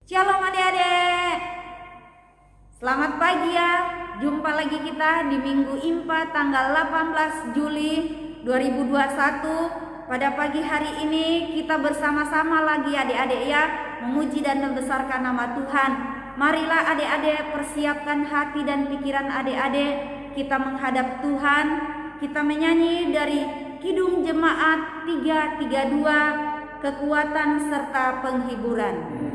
Shalom adik-adik. Selamat pagi ya. Jumpa lagi kita di Minggu IMPA tanggal 18 Juli 2021. Pada pagi hari ini kita bersama-sama lagi adik-adik ya, memuji dan membesarkan nama Tuhan. Marilah adik-adik persiapkan hati dan pikiran adik-adik, kita menghadap Tuhan. Kita menyanyi dari Kidung Jemaat 332, kekuatan serta penghiburan.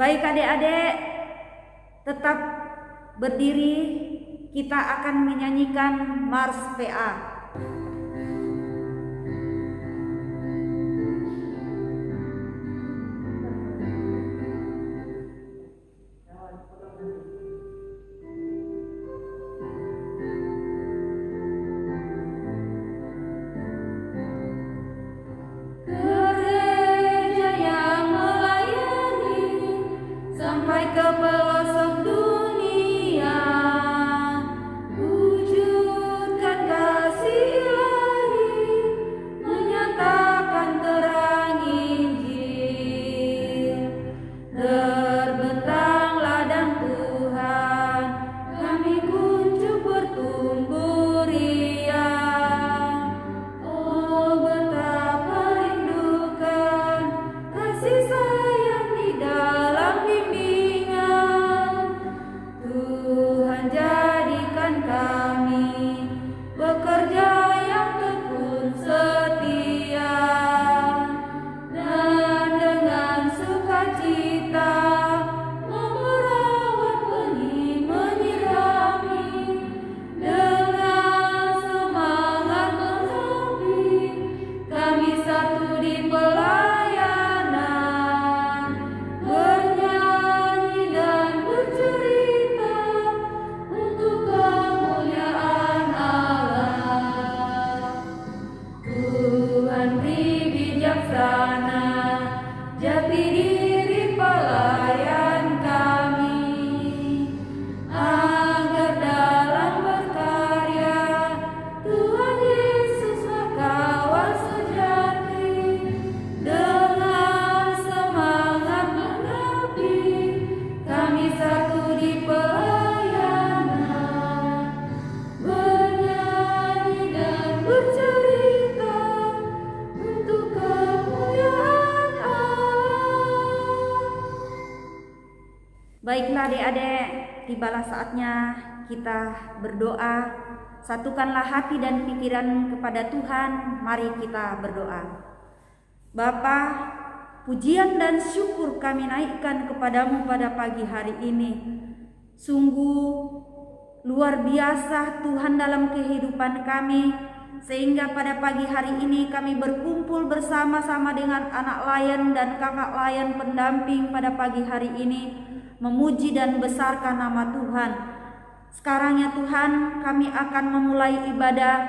Baik adik-adik, tetap berdiri, kita akan menyanyikan Mars PA. Ke pelosok dunia, wujudkan kasih ilahi, menyatakan terang Injil. Terbentang ladang Tuhan, kami kunjung bertumbuh riang. Oh betapa rindukan kasih sayang di dalam bimbingan. Tuhan jadikan kami bekerja yang tekun setia, dan dengan sukacita memerawat benih menyirami, dengan semangat mengabdi kami satu di pelayanan, bernyanyi dan bercerita untuk kemuliaan Allah. Tuhan beri bijaksana jati diri pelayan kami, agar dalam berkarya Tuhan Yesus kawan sejati, dengan semangat mengabdi kami satu di pelayanan, bernyanyi dan bercerita untuk kemuliaan Allah. Baiklah adik-adik, tibalah saatnya kita berdoa. Satukanlah hati dan pikiran kepada Tuhan. Mari kita berdoa. Bapa, pujian dan syukur kami naikkan kepadamu pada pagi hari ini. Sungguh luar biasa Tuhan dalam kehidupan kami, sehingga pada pagi hari ini kami berkumpul bersama-sama dengan anak layan dan kakak layan pendamping pada pagi hari ini, memuji dan besarkan nama Tuhan. Sekarang ya Tuhan, kami akan memulai ibadah.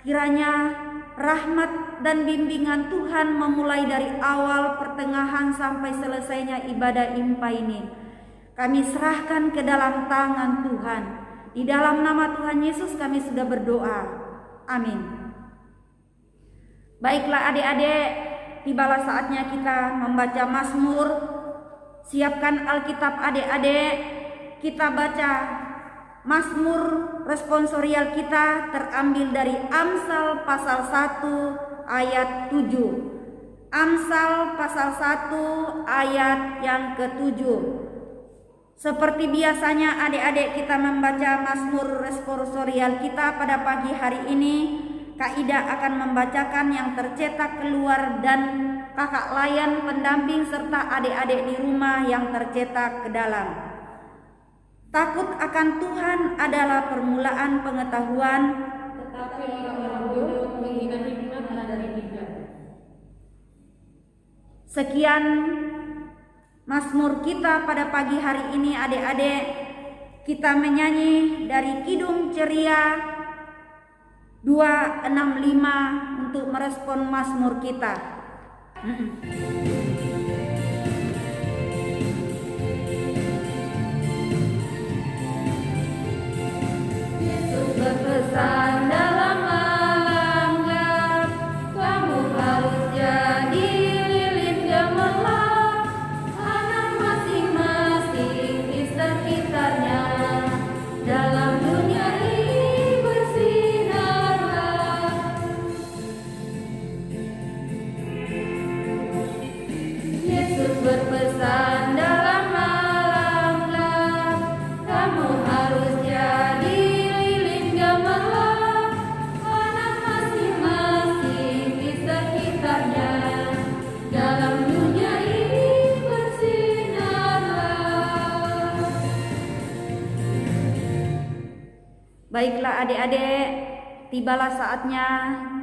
Kiranya rahmat dan bimbingan Tuhan memulai dari awal, pertengahan sampai selesainya ibadah IMPA ini. Kami serahkan ke dalam tangan Tuhan. Di dalam nama Tuhan Yesus kami sudah berdoa. Amin. Baiklah adik-adik, tibalah saatnya kita membaca Mazmur. Siapkan Alkitab adik-adik, kita baca Mazmur responsorial kita terambil dari Amsal pasal 1 ayat 7. Amsal pasal 1 ayat yang ke-7. Seperti biasanya adik-adik kita membaca Mazmur responsorial kita pada pagi hari ini, Kak Ida akan membacakan yang tercetak keluar dan kakak layan pendamping serta adik-adik di rumah yang tercetak ke dalam. Takut akan Tuhan adalah permulaan pengetahuan, tetapi orang bodoh menghina hikmat dan bijak. Sekian Mazmur kita pada pagi hari ini adik-adik. Kita menyanyi dari Kidung Ceria 265 untuk merespon Mazmur kita. Yesus berpesan dalam malam gelap, kamu harus jadi lilin gemerlap, anak masing-masing di sekitarnya. Dalam dunia ini bersinarlah. Yesus berpesan dalam malam gelap, kamu harus jadi lilin gemerlap, anak masing-masing di sekitarnya. Dalam dunia ini bersinarlah. Baiklah adik-adik, tibalah saatnya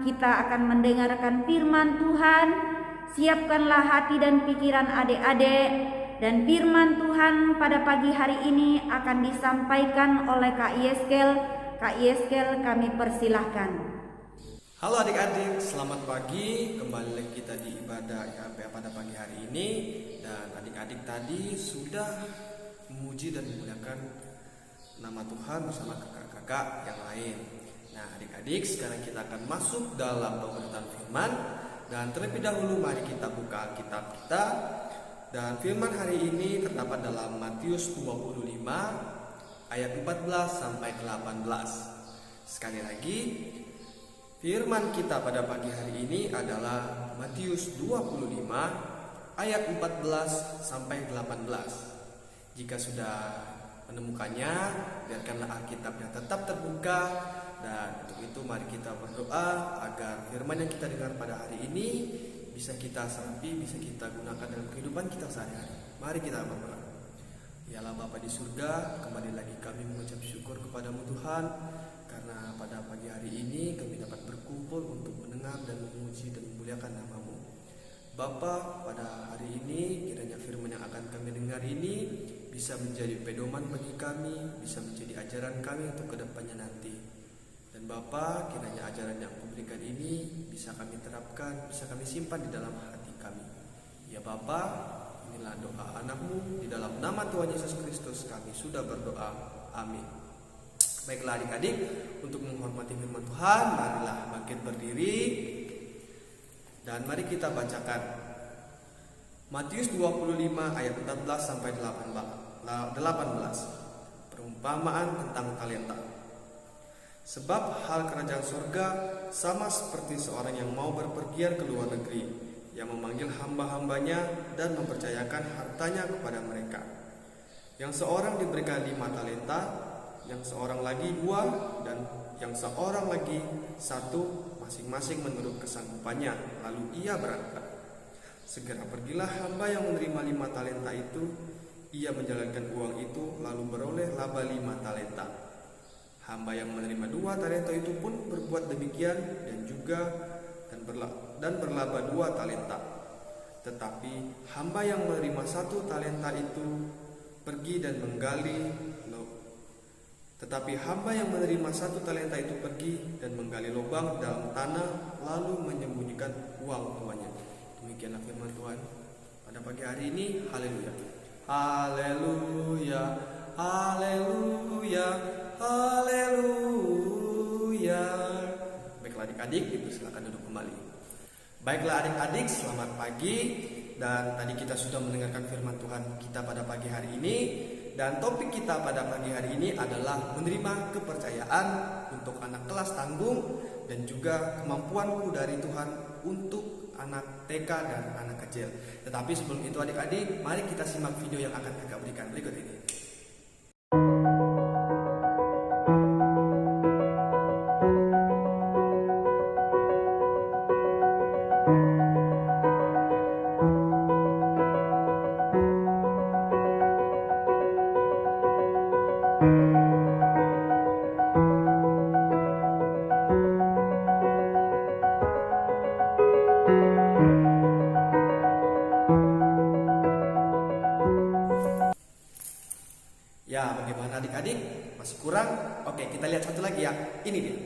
kita akan mendengarkan firman Tuhan. Siapkanlah hati dan pikiran adik-adik, dan firman Tuhan pada pagi hari ini akan disampaikan oleh Kak Yeskel. Kak Yeskel, kami persilahkan. Halo adik-adik, selamat pagi. Kembali lagi kita di ibadah YHPA pada pagi hari ini. Dan adik-adik tadi sudah memuji dan memuliakan nama Tuhan bersama kakak-kakak yang lain. Nah adik-adik, sekarang kita akan masuk dalam pemberitaan firman. Dan terlebih dahulu mari kita buka Alkitab kita. Dan firman hari ini terdapat dalam Matius 25 ayat 14 sampai 18. Sekali lagi, firman kita pada pagi hari ini adalah Matius 25 ayat 14 sampai 18. Jika sudah menemukannya, biarkanlah Alkitabnya tetap terbuka. Dan untuk itu mari kita berdoa agar firman yang kita dengar pada hari ini bisa kita serapi, bisa kita gunakan dalam kehidupan kita sehari-hari. Mari kita berdoa. Ya Allah Bapa di surga, kembali lagi kami mengucap syukur kepadamu Tuhan, karena pada pagi hari ini kami dapat berkumpul untuk mendengar dan memuji dan memuliakan nama-Mu. Bapa, pada hari ini kiranya firman yang akan kami dengar ini bisa menjadi pedoman bagi kami, bisa menjadi ajaran kami untuk kedepannya nanti. Dan Bapa, kiranya ajaran yang Kau berikan ini bisa kami terapkan, bisa kami simpan di dalam hati kami. Ya Bapa, inilah doa anak-Mu, di dalam nama Tuhan Yesus Kristus kami sudah berdoa. Amin. Baiklah adik-adik, untuk menghormati firman Tuhan, marilah bangkit berdiri. Dan mari kita bacakan Matius 25 ayat 14 sampai 18. Perumpamaan tentang talenta. Sebab hal kerajaan surga sama seperti seorang yang mau berpergian ke luar negeri, yang memanggil hamba-hambanya dan mempercayakan hartanya kepada mereka. Yang seorang diberikan 5 talenta, yang seorang lagi 2, dan yang seorang lagi 1, masing-masing menurut kesanggupannya. Lalu ia berangkat. Segera pergilah hamba yang menerima 5 talenta itu. Ia menjalankan uang itu, lalu beroleh laba 5 talenta. Hamba yang menerima 2 talenta itu pun berbuat demikian dan berlaba 2 talenta. Tetapi hamba yang menerima 1 talenta itu pergi dan menggali lubang dalam tanah, lalu menyembunyikan uang tuannya. Demikianlah firman Tuhan pada pagi hari ini. Haleluya. Haleluya. Haleluya. Haleluya. Baiklah adik-adik, silakan duduk kembali. Baiklah adik-adik, selamat pagi. Dan tadi kita sudah mendengarkan firman Tuhan kita pada pagi hari ini. dan topik kita pada pagi hari ini adalah menerima kepercayaan untuk anak kelas tanggung dan juga kemampuanku dari Tuhan untuk anak TK dan anak kecil. Tetapi sebelum itu adik-adik, mari kita simak video yang akan kakak berikan berikut ini. Ya, bagaimana adik-adik? Masih kurang? Oke, kita lihat satu lagi ya. Ini dia.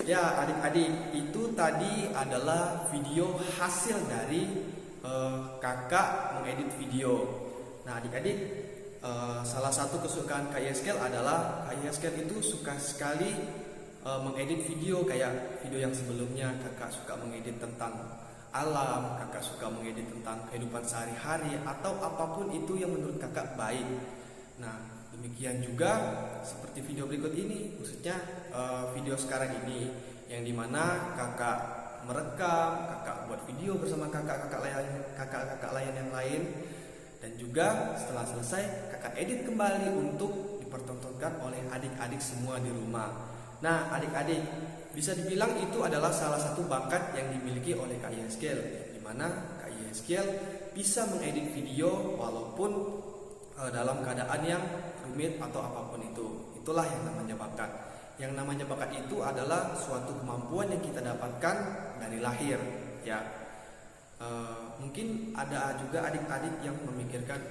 Ya adik-adik, itu tadi adalah video hasil dari kakak mengedit video. Nah adik-adik, salah satu kesukaan Kak Yeskel adalah Kak Yeskel itu suka sekali mengedit video. Kayak video yang sebelumnya kakak suka mengedit tentang alam, kakak suka mengedit tentang kehidupan sehari-hari atau apapun itu yang menurut kakak baik. Nah demikian juga seperti video berikut ini, khususnya video sekarang ini, yang dimana kakak merekam, kakak buat video bersama kakak-kakak lain yang lain, dan juga setelah selesai kakak edit kembali untuk dipertontonkan oleh adik-adik semua di rumah. Nah adik-adik, bisa dibilang itu adalah salah satu bakat yang dimiliki oleh Kak Yeskel, dimana Kak Yeskel bisa mengedit video walaupun dalam keadaan yang rumit atau apapun itu. Itulah yang namanya bakat. Yang namanya bakat itu adalah suatu kemampuan yang kita dapatkan dari lahir, ya. Mungkin ada juga adik-adik yang memikirkan,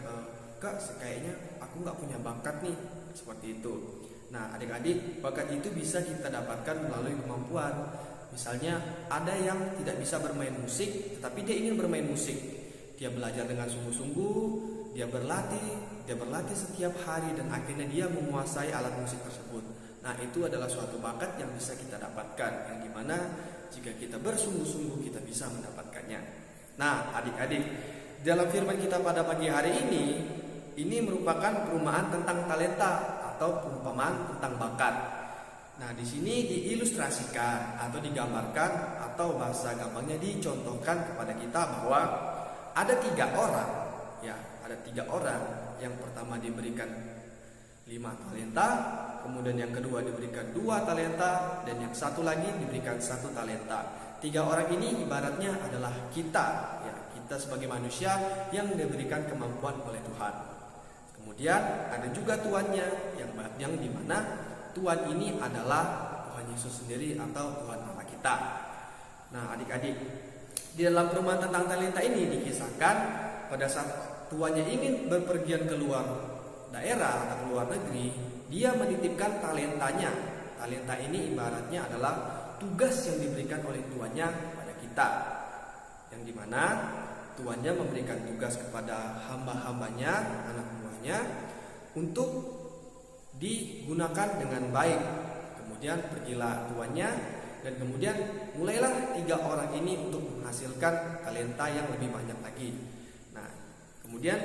Kak, kayaknya aku nggak punya bakat nih, seperti itu. Nah, adik-adik, bakat itu bisa kita dapatkan melalui kemampuan. Misalnya, ada yang tidak bisa bermain musik, tetapi dia ingin bermain musik. Dia belajar dengan sungguh-sungguh, dia berlatih setiap hari, dan akhirnya dia menguasai alat musik tersebut. Nah itu adalah suatu bakat yang bisa kita dapatkan, yang dimana jika kita bersungguh-sungguh kita bisa mendapatkannya. Nah adik-adik, dalam firman kita pada pagi hari ini merupakan perumpamaan tentang talenta atau perumpamaan tentang bakat. Nah di sini diilustrasikan atau digambarkan atau bahasa gampangnya dicontohkan kepada kita bahwa ada 3 orang, ya. Ada 3 orang. Yang pertama diberikan 5 talenta, kemudian yang kedua diberikan 2 talenta, dan yang satu lagi diberikan 1 talenta. 3 orang ini ibaratnya adalah kita, ya, kita sebagai manusia yang diberikan kemampuan oleh Tuhan. Kemudian ada juga tuannya, yang dimana Tuhan ini adalah Tuhan Yesus sendiri atau Tuhan Allah kita. Nah adik-adik, di dalam perumpamaan tentang talenta ini dikisahkan pada saat tuannya ingin berpergian keluar daerah atau keluar negeri, dia menitipkan talentanya. Talenta ini ibaratnya adalah tugas yang diberikan oleh tuannya kepada kita, yang dimana tuannya memberikan tugas kepada hamba-hambanya, anak buahnya, untuk digunakan dengan baik. Kemudian pergilah tuannya, dan kemudian mulailah 3 orang ini untuk menghasilkan talenta yang lebih banyak lagi. Nah kemudian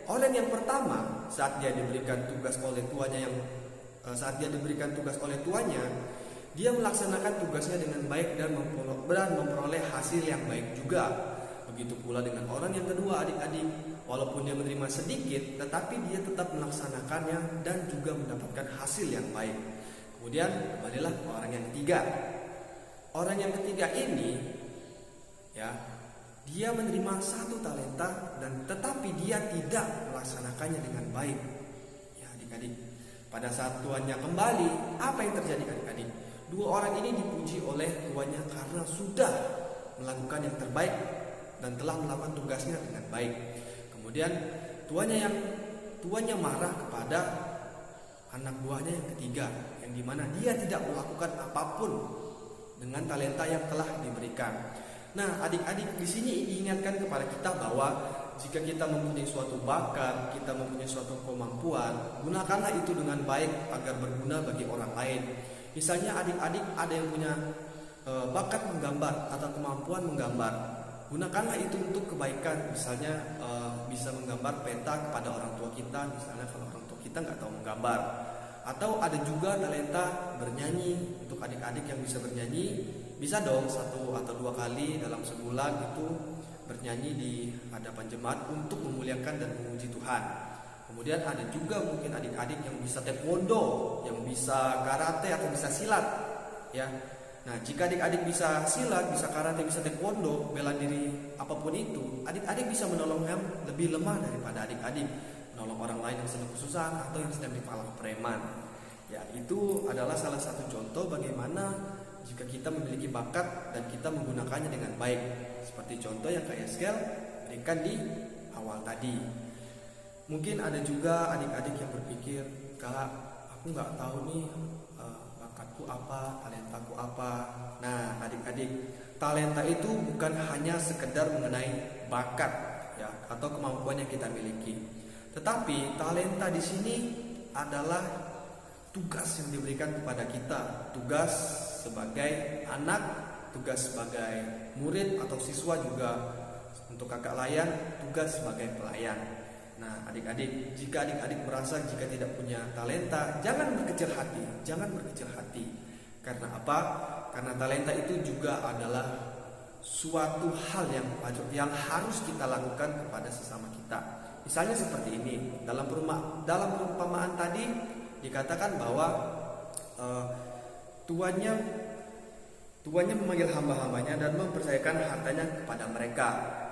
orang yang pertama, saat dia diberikan tugas oleh tuannya, dia melaksanakan tugasnya dengan baik dan memperoleh hasil yang baik juga. Begitu pula dengan orang yang kedua adik-adik, walaupun dia menerima sedikit, tetapi dia tetap melaksanakannya dan juga mendapatkan hasil yang baik. Kemudian kembalilah ke orang yang ketiga. Orang yang ketiga ini, ya, dia menerima 1 talenta dan tetapi dia tidak melaksanakannya dengan baik. Ya adik-adik, pada saat tuannya kembali, apa yang terjadi adik-adik? 2 orang ini dipuji oleh tuannya karena sudah melakukan yang terbaik dan telah melakukan tugasnya dengan baik. Kemudian tuannya marah kepada anak buahnya yang ketiga, yang dimana dia tidak melakukan apapun dengan talenta yang telah diberikan. Nah, adik-adik, di sini diingatkan kepada kita bahwa jika kita mempunyai suatu bakat, kita mempunyai suatu kemampuan, gunakanlah itu dengan baik agar berguna bagi orang lain. Misalnya adik-adik ada yang punya bakat menggambar atau kemampuan menggambar, gunakanlah itu untuk kebaikan. Misalnya bisa menggambar peta kepada orang tua kita, misalnya kalau orang tua kita nggak tahu menggambar. Atau ada juga talenta bernyanyi. Untuk adik-adik yang bisa bernyanyi, bisa dong 1 atau 2 kali dalam sebulan itu bernyanyi di hadapan jemaat untuk memuliakan dan memuji Tuhan. Kemudian ada juga mungkin adik-adik yang bisa taekwondo, yang bisa karate atau bisa silat, ya. Nah, jika adik-adik bisa silat, bisa karate, bisa taekwondo, bela diri apapun itu, adik-adik bisa menolong yang lebih lemah daripada adik-adik, menolong orang lain yang sedang kesusahan atau yang sedang dipalak preman. Ya, itu adalah salah satu contoh bagaimana jika kita memiliki bakat dan kita menggunakannya dengan baik. Seperti contoh yang Kak Yeskel berikan di awal tadi. Mungkin ada juga adik-adik yang berpikir, Kak, aku nggak tahu nih bakatku apa, talentaku apa. Nah, adik-adik, talenta itu bukan hanya sekedar mengenai bakat ya atau kemampuan yang kita miliki. Tetapi talenta di sini adalah tugas yang diberikan kepada kita, tugas sebagai anak, tugas sebagai murid atau siswa juga untuk kakak layan, tugas sebagai pelayan. Nah, adik-adik, jika adik-adik merasa jika tidak punya talenta, jangan berkecil hati, jangan berkecil hati. Karena apa? Karena talenta itu juga adalah suatu hal yang harus kita lakukan kepada sesama kita. Misalnya seperti ini, dalam perumpamaan tadi dikatakan bahwa tuannya memanggil hamba-hambanya dan mempercayakan hartanya kepada mereka.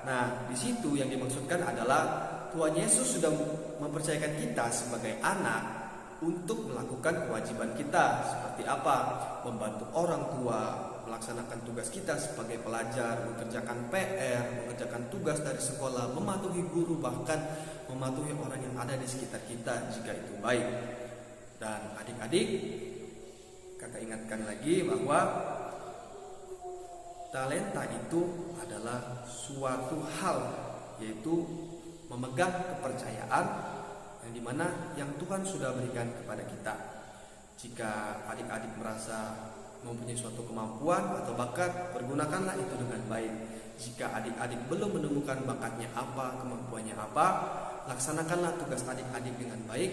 Nah, di situ yang dimaksudkan adalah Tuhan Yesus sudah mempercayakan kita sebagai anak untuk melakukan kewajiban kita. Seperti apa? Membantu orang tua, melaksanakan tugas kita sebagai pelajar, mengerjakan PR, mengerjakan tugas dari sekolah, mematuhi guru, bahkan mematuhi orang yang ada di sekitar kita jika itu baik. Dan adik-adik, kakak ingatkan lagi bahwa talenta itu adalah suatu hal, yaitu memegang kepercayaan yang dimana yang Tuhan sudah berikan kepada kita. Jika adik-adik merasa mempunyai suatu kemampuan atau bakat, pergunakanlah itu dengan baik. Jika adik-adik belum menemukan bakatnya apa, kemampuannya apa, laksanakanlah tugas adik-adik dengan baik.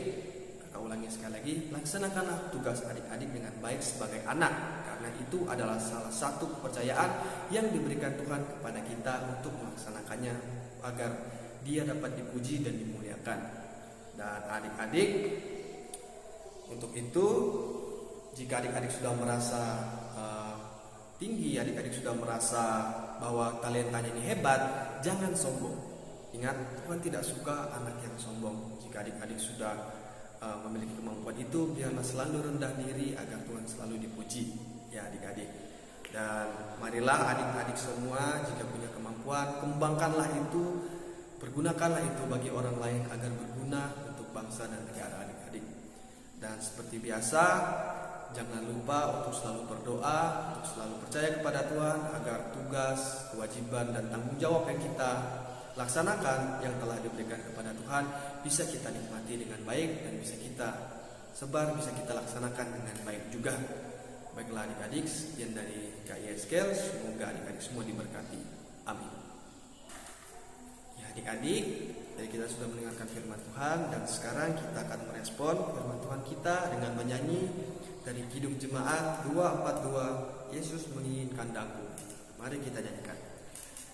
Kakak ulangi sekali lagi, laksanakanlah tugas adik-adik dengan baik sebagai anak, karena itu adalah salah satu kepercayaan yang diberikan Tuhan kepada kita untuk melaksanakannya agar dia dapat dipuji dan dimuliakan. Dan adik-adik, untuk itu jika adik-adik sudah merasa tinggi, adik-adik sudah merasa bahwa talentanya ini hebat, jangan sombong. Ingat, Tuhan tidak suka anak yang sombong. Jika adik-adik sudah memiliki kemampuan itu, biarlah selalu rendah diri agar Tuhan selalu dipuji, ya adik-adik. Dan marilah adik-adik semua, jika punya kemampuan, kembangkanlah itu, pergunakanlah itu bagi orang lain agar berguna untuk bangsa dan negara adik-adik. Dan seperti biasa, jangan lupa untuk selalu berdoa, untuk selalu percaya kepada Tuhan agar tugas, kewajiban, dan tanggung jawab yang kita laksanakan yang telah diberikan kepada Tuhan bisa kita nikmati dengan baik dan bisa kita sebar, bisa kita laksanakan dengan baik juga. Baiklah adik-adik, sekian dari Kak Yeskel, semoga adik-adik semua diberkati. Amin. Ya adik-adik, jadi kita sudah mendengarkan firman Tuhan dan sekarang kita akan merespon firman Tuhan kita dengan menyanyi dari Kidung Jemaat 242, Yesus menginginkan daku. Mari kita nyanyikan.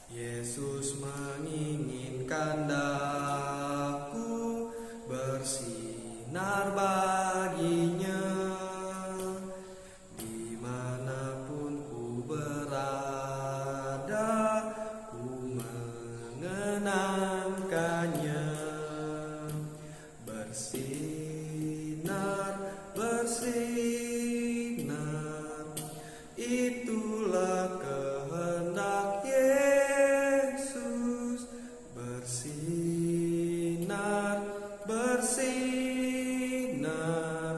Yesus menginginkan daku bersinar baginya, dimanapun ku berada, ku mengenangkannya. Bersinar, bersinar, itulah kehendak Yesus. Bersinar, bersinar,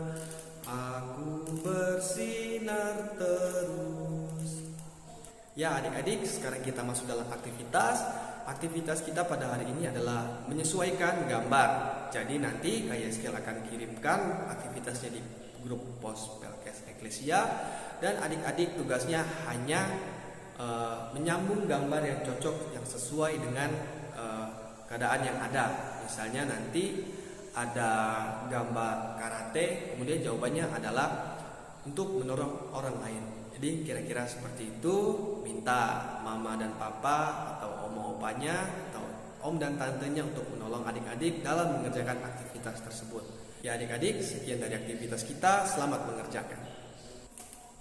Ya adik-adik, sekarang kita masuk dalam aktivitas. Aktivitas kita pada hari ini adalah menyesuaikan gambar. Jadi nanti Kak Yeskel akan kirimkan aktivitasnya di grup pos Pelkes Eklesia. Dan adik-adik tugasnya hanya menyambung gambar yang cocok, yang sesuai dengan keadaan yang ada. Misalnya nanti ada gambar karate, kemudian jawabannya adalah untuk menolong orang lain. Jadi kira-kira seperti itu, minta mama dan papa atau oma opanya atau om dan tantenya untuk menolong adik-adik dalam mengerjakan aktivitas tersebut. Ya adik-adik, sekian dari aktivitas kita, selamat mengerjakan.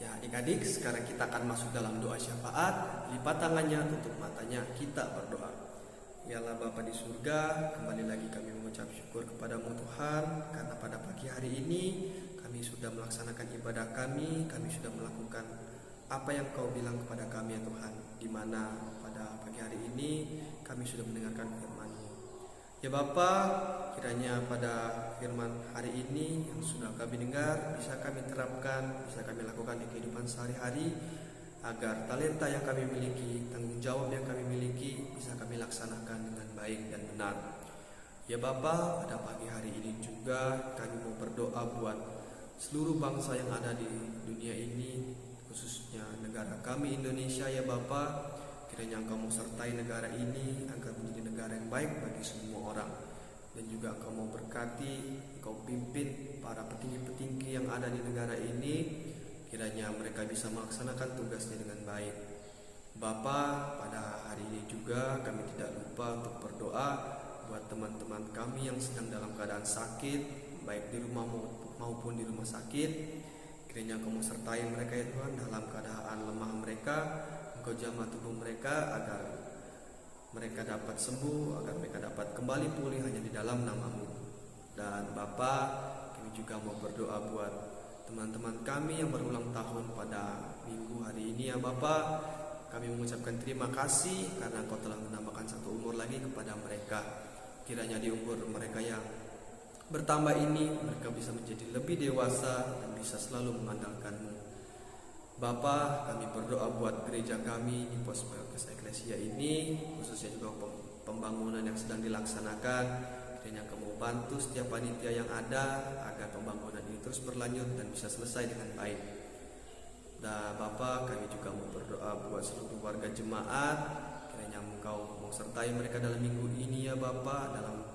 Ya adik-adik, sekarang kita akan masuk dalam doa syafaat. Lipat tangannya, tutup matanya, kita berdoa. Ya Allah Bapa di surga, kembali lagi kami mengucap syukur kepadamu Tuhan, karena pada pagi hari ini kami sudah melaksanakan ibadah kami sudah melakukan apa yang Kau bilang kepada kami ya Tuhan, di mana pada pagi hari ini kami sudah mendengarkan firman-Mu. Ya Bapa, kiranya pada firman hari ini yang sudah kami dengar bisa kami terapkan, bisa kami lakukan di kehidupan sehari-hari, agar talenta yang kami miliki, tanggung jawab yang kami miliki bisa kami laksanakan dengan baik dan benar. Ya Bapa, pada pagi hari ini juga kami mau berdoa buat seluruh bangsa yang ada di dunia ini, khususnya negara kami Indonesia ya Bapa. Kiranya Engkau mau sertai negara ini agar menjadi negara yang baik bagi semua orang. Dan juga Engkau mau berkati, Engkau pimpin para petinggi-petinggi yang ada di negara ini, kiranya mereka bisa melaksanakan tugasnya dengan baik. Bapa, pada hari ini juga kami tidak lupa untuk berdoa buat teman-teman kami yang sedang dalam keadaan sakit, baik di rumah maupun di rumah sakit. Kiranya Engkau mau sertai mereka ya Tuhan dalam keadaan lemah mereka. Engkau jamah tubuh mereka agar mereka dapat sembuh, agar mereka dapat kembali pulih hanya di dalam nama-Mu. Dan Bapa, kami juga mau berdoa buat teman-teman kami yang berulang tahun pada minggu hari ini ya Bapa. Kami mengucapkan terima kasih karena Engkau telah menambahkan satu umur lagi kepada mereka. Kiranya di umur mereka yang bertambah ini, mereka bisa menjadi lebih dewasa dan bisa selalu mengandalkan-Mu. Bapa, kami berdoa buat gereja kami di pos Pelkes Eklesia ini, khususnya juga pembangunan yang sedang dilaksanakan. Kiranya Kamu bantu setiap panitia yang ada agar pembangunan ini terus berlanjut dan bisa selesai dengan baik. Dan Bapa, kami juga mau berdoa buat seluruh warga jemaat. Kiranya Engkau mau sertai mereka dalam minggu ini ya Bapa, dalam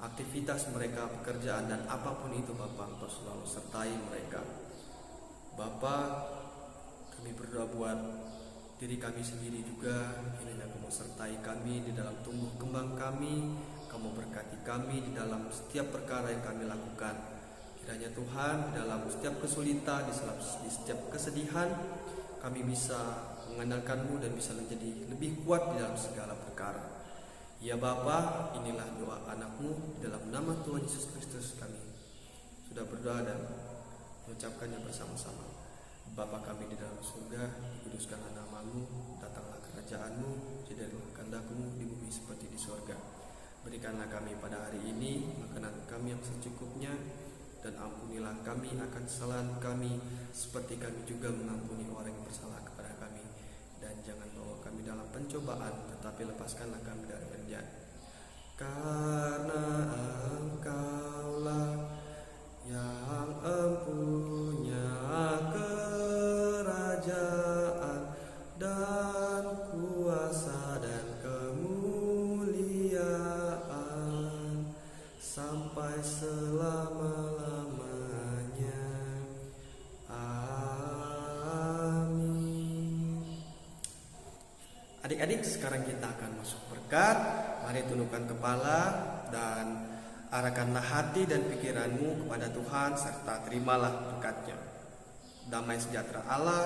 aktivitas mereka, pekerjaan dan apapun itu Bapa, Engkau selalu sertai mereka. Bapa, kami berdoa buat diri kami sendiri juga. Kiranya Engkau mau sertai kami di dalam tumbuh kembang kami. Kamu berkati kami di dalam setiap perkara yang kami lakukan. Kiranya Tuhan, di dalam setiap kesulitan, di setiap kesedihan, kami bisa mengandalkan-Mu dan bisa menjadi lebih kuat di dalam segala perkara. Ya Bapa, inilah doa anak-Mu, dalam nama Tuhan Yesus Kristus kami sudah berdoa dan mengucapkannya bersama-sama. Bapa kami di dalam surga, dikuduskanlah nama-Mu, datanglah kerajaan-Mu, jadilah kehendak-Mu di bumi seperti di surga. Berikanlah kami pada hari ini makanan kami yang secukupnya, dan ampunilah kami akan kesalahan kami, seperti kami juga mengampuni orang yang bersalah kepada kami. Dan jangan bawa kami dalam pencobaan, tetapi lepaskanlah kami dari penjahat. Karena Engkaulah yang empunya kerajaan dan kuasa dan kemuliaan sampai selama-lamanya. Amin. Adik-adik, sekarang kita akan masuk berkat. Mari tundukkan kepala dan arahkanlah hati dan pikiranmu kepada Tuhan, serta terimalah berkat-Nya. Damai sejahtera Allah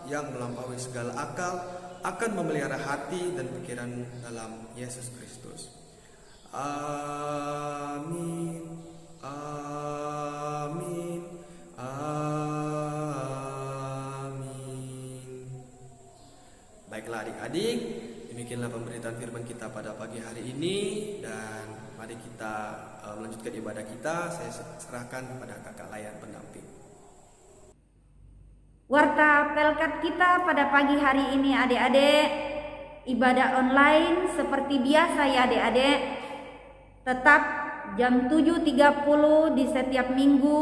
yang melampaui segala akal akan memelihara hati dan pikiranmu dalam Yesus Kristus. Amin. Amin. Amin. Baiklah adik-adik, demikianlah pemberitaan firman kita pada pagi hari ini, dan mari kita melanjutkan ibadah kita. Saya serahkan kepada kakak layar pendamping. Warta Pelkat kita pada pagi hari ini adik-adik, ibadah online seperti biasa ya adik-adik. Tetap jam 7.30 di setiap minggu.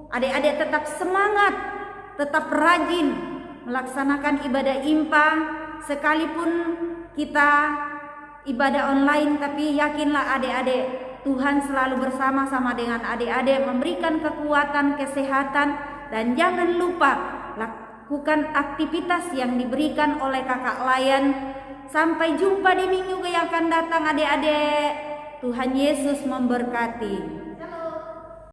Adik-adik tetap semangat, tetap rajin melaksanakan ibadah IMPA. Sekalipun kita ibadah online, tapi yakinlah adik-adik, Tuhan selalu bersama-sama dengan adik-adik, memberikan kekuatan, kesehatan, dan jangan lupa lakukan aktivitas yang diberikan oleh kakak layan. Sampai jumpa di minggu yang akan datang adik-adik. Tuhan Yesus memberkati.